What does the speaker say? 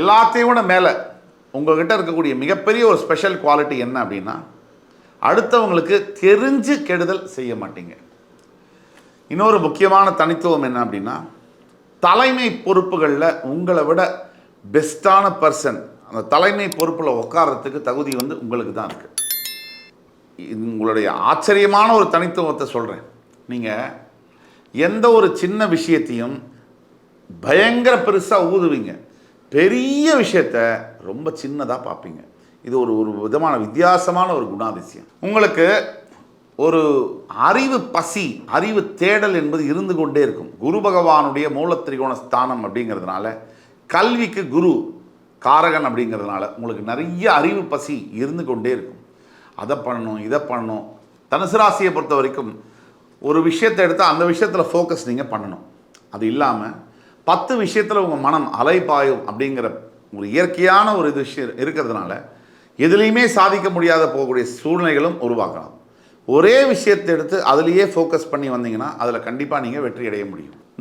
எல்லாத்தையும் விட மேலே உங்கள்கிட்ட இருக்கக்கூடிய மிகப்பெரிய ஒரு ஸ்பெஷல் குவாலிட்டி என்ன அப்படின்னா, அடுத்தவங்களுக்கு தெரிஞ்சு கெடுதல் செய்ய மாட்டீங்க. இன்னொரு முக்கியமான தனித்துவம் என்ன அப்படின்னா, தலைமை பொறுப்புகளில் உங்களை விட பெஸ்ட்டான பர்சன் அந்த தலைமை பொறுப்பில் உட்கார்றதுக்கு தகுதி வந்து உங்களுக்கு தான் இருக்குது. உங்களுடைய ஆச்சரியமான ஒரு தனித்துவத்தை சொல்கிறேன். நீங்கள் எந்த ஒரு சின்ன விஷயத்தையும் பயங்கர பெருசாக ஊதுவீங்க, பெரிய விஷயத்த ரொம்ப சின்னதாக பார்ப்பீங்க. இது ஒரு ஒரு விதமான வித்தியாசமான ஒரு குணாதிசயம். உங்களுக்கு ஒரு அறிவு பசி, அறிவு தேடல் என்பது இருந்து கொண்டே இருக்கும். குரு பகவானுடைய மூலத்திரிகோண ஸ்தானம் அப்படிங்கிறதுனால, கல்விக்கு குரு காரகன் அப்படிங்கிறதுனால உங்களுக்கு நிறைய அறிவு பசி இருந்து கொண்டே இருக்கும். அதை பண்ணணும், இதை பண்ணணும். தனுசு ராசியை பொறுத்த வரைக்கும் ஒரு விஷயத்தை எடுத்தால் அந்த விஷயத்தில் ஃபோக்கஸ் நீங்கள் பண்ணணும். அது இல்லாமல் 10 விஷயத்தில் உங்கள் மனம் அலைபாயும் அப்படிங்கிற ஒரு இயற்கையான ஒரு இது விஷயம் இருக்கிறதுனால எதுலேயுமே சாதிக்க முடியாத போகக்கூடிய சூழ்நிலைகளும் உருவாக்கலாம். ஒரே விஷயத்தை எடுத்து அதுலேயே ஃபோக்கஸ் பண்ணி வந்தீங்கன்னா அதில் கண்டிப்பாக நீங்கள் வெற்றி அடைய முடியும்.